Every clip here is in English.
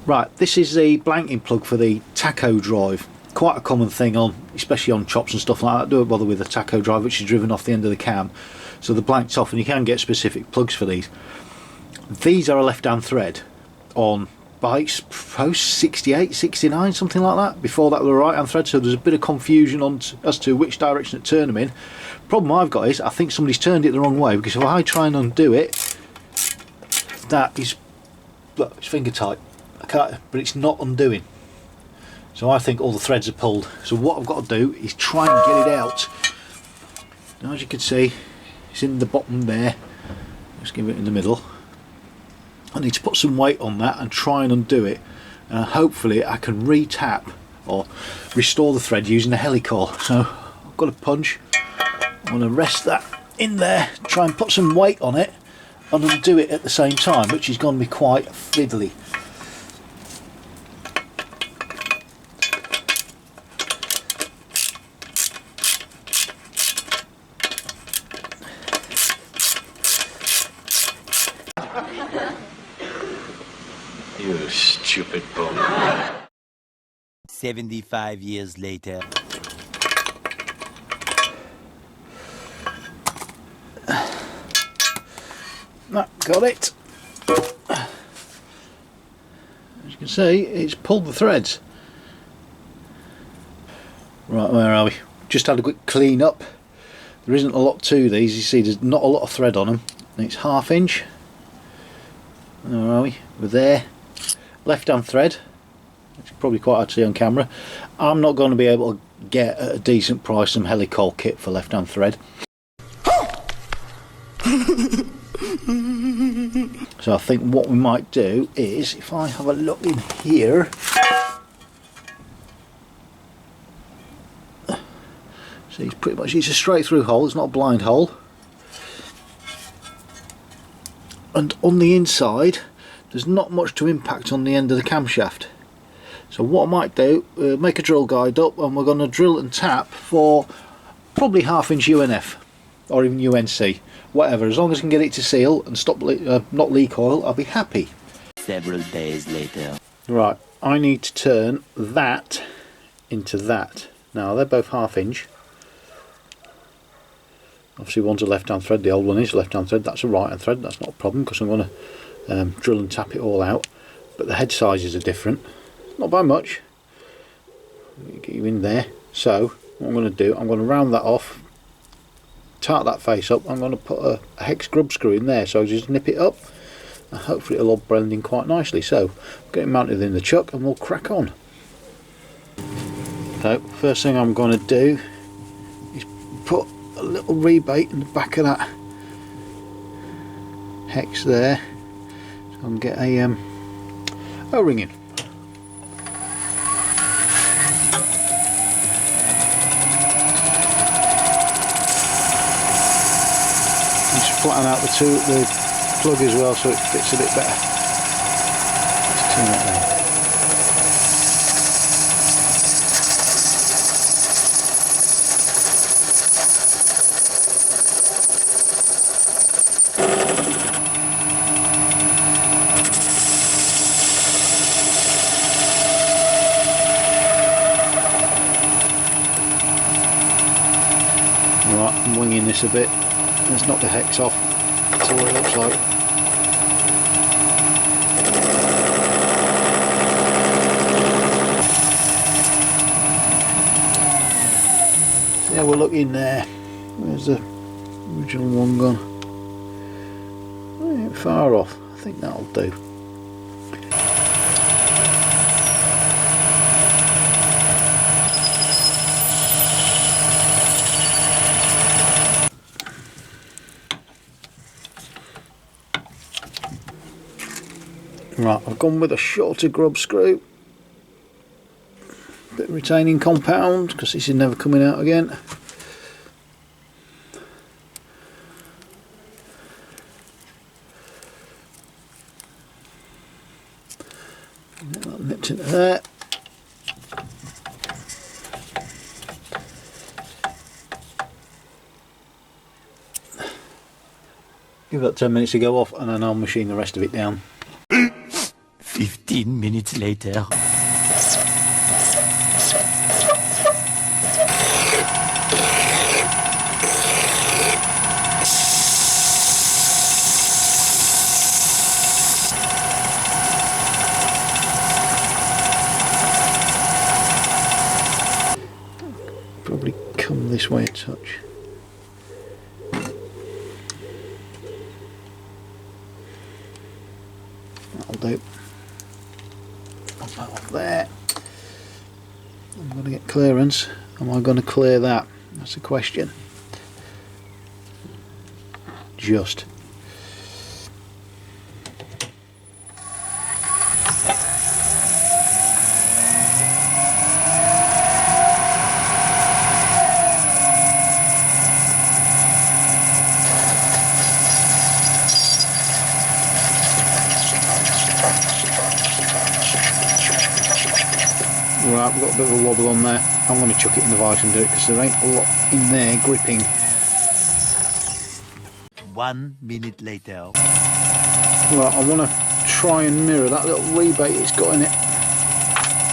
Right, this is the blanking plug for the Tacho drive. Quite a common thing on, especially on chops and stuff like that. Don't bother with a Tacho drive which is driven off the end of the cam. So the blank's off, and you can get specific plugs for these. These are a left-hand thread on bikes post 68, 69, something like that. Before that, they were a right-hand thread, so there's a bit of confusion on as to which direction to turn them in. Problem I've got is I think somebody's turned it the wrong way, because if I try and undo it, that is, look, it's finger tight. I can't, but it's not undoing. So I think all the threads are pulled. So what I've got to do is try and get it out. Now, as you can see, it's in the bottom there. Let's give it in the middle. I need to put some weight on that and try and undo it. Hopefully I can re-tap or restore the thread using a helical. So I've got a punch. I'm going to rest that in there, try and put some weight on it and undo it at the same time, which is going to be quite fiddly. You stupid bum. 75 years later. Got it. As you can see, it's pulled the threads. Right, where are we? Just had a quick clean up. There isn't a lot to these. You see, there's not a lot of thread on them. It's 1/2 inch. Where are we? We're there. Left-hand thread. It's probably quite hard to see on camera. I'm not going to be able to get at a decent price some helical kit for left-hand thread. So I think what we might do is, if I have a look in here, see, it's pretty much, it's a straight through hole, it's not a blind hole, and on the inside there's not much to impact on the end of the camshaft. So what I might do, make a drill guide up, and we're going to drill and tap for probably 1/2 inch UNF or even UNC, whatever. As long as I can get it to seal and stop not leak oil, I'll be happy. Several days later. Right, I need to turn that into that. Now they're both 1/2 inch. Obviously one's a left-hand thread, the old one is left-hand thread. That's a right-hand thread. That's not a problem because I'm going to drill and tap it all out. But the head sizes are different, not by much. Get you in there. So what I'm going to do, I'm going to round that off, tart that face up. I'm going to put a hex grub screw in there, so I just nip it up and hopefully it'll all blend in quite nicely. So get it mounted in the chuck and we'll crack on. So first thing I'm going to do is put a little rebate in the back of that hex there, so I can get a O-ring in. Flatten out the plug as well so it fits a bit better. Let's turn that down. Right, I'm winging this a bit. Let's knock the hex off. That's what it looks like. See how we're looking there. Where's the original one gone? Ain't far off. I think that'll do. Right, I've gone with a shorter grub screw, bit of retaining compound because this is never coming out again. Get that nipped into there. Give that 10 minutes to go off and then I'll machine the rest of it down. 15 minutes later. Probably come this way a touch. That'll do. Pop that off there. I'm going to get clearance. Am I going to clear that? That's the question. Just. Right, we've got a bit of a wobble on there. I'm going to chuck it in the vice and do it because there ain't a lot in there gripping. 1 minute later. Right, I want to try and mirror that little rebate it's got in it.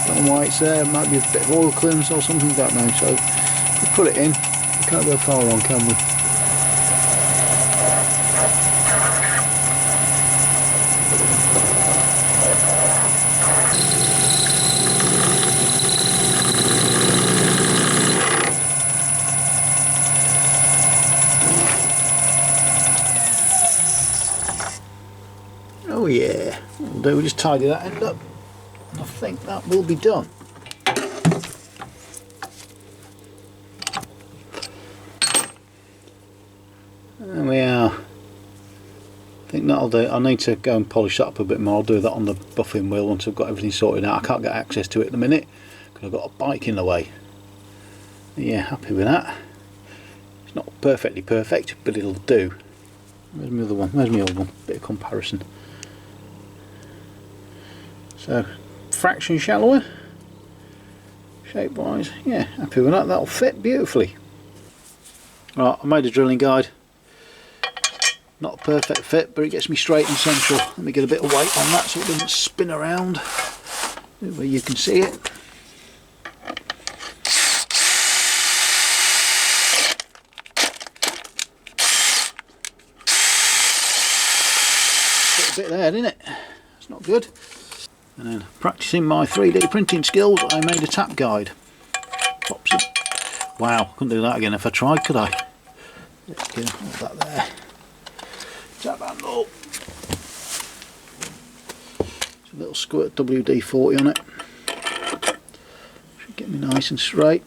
Don't know why it's there. It might be a bit of oil clearance or something, don't know. So we put it in. We can't go far wrong, can we? Oh yeah, that'll do. We'll just tidy that end up. I think that will be done. There we are. I think that'll do. I need to go and polish that up a bit more. I'll do that on the buffing wheel once I've got everything sorted out. I can't get access to it at the minute because I've got a bike in the way. Yeah, happy with that. It's not perfectly perfect, but it'll do. Where's my other one? Where's my other one? Bit of comparison. So, fraction shallower, shape wise, yeah, happy with that, that'll fit beautifully. Right, I made a drilling guide, not a perfect fit, but it gets me straight and central. Let me get a bit of weight on that so it doesn't spin around, where you can see it. Got a bit there, didn't it? It's not good. And then practicing my 3D printing skills, I made a tap guide. Pops it. Wow, couldn't do that again if I tried, could I? Let's get that there. Tap handle. It's a little squirt WD-40 on it. Should get me nice and straight.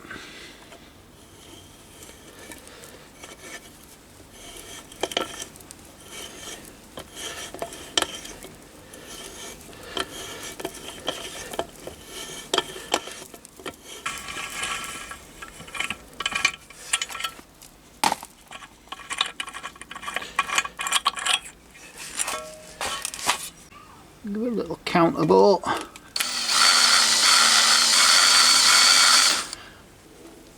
Give it a little counter bore.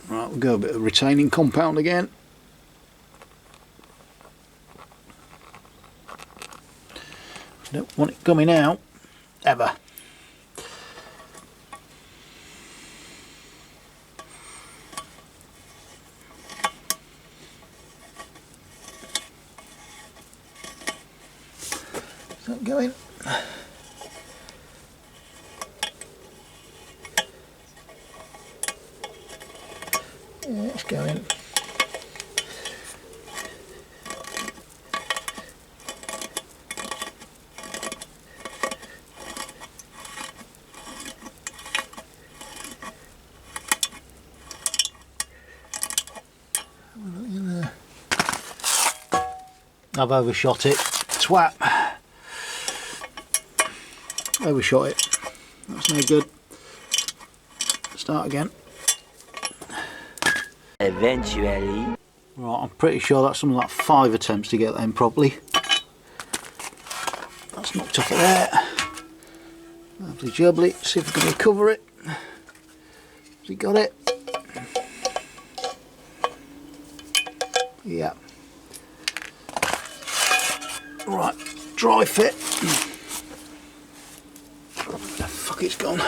Right, we'll go a bit of retaining compound again. Don't want it coming out ever. Is that going? Yeah, it's going. I've overshot it. Twat. Overshot it. That's no good. Start again. Eventually. Right, I'm pretty sure that's something like 5 attempts to get that in properly. That's knocked off of there. Lovely jubbly. See if we can recover it. Has he got it? Yeah. Right, dry fit. socket's gone.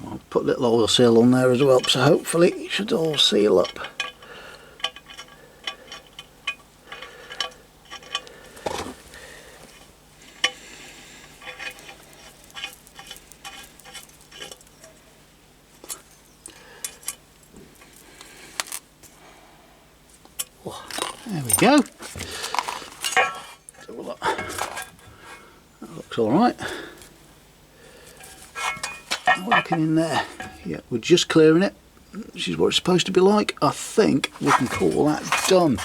I'll put a little oil seal on there as well, so hopefully it should all seal up. There we go. So look, that looks alright. Looking in there, yeah, we're just clearing it. This is what it's supposed to be like. I think we can call that done.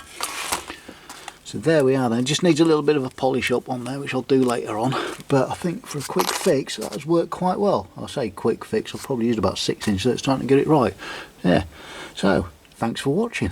So there we are then. Just needs a little bit of a polish up on there, which I'll do later on. But I think for a quick fix, that has worked quite well. I say quick fix, I've probably used about 6 inches, so it's time to get it right. Yeah, so thanks for watching.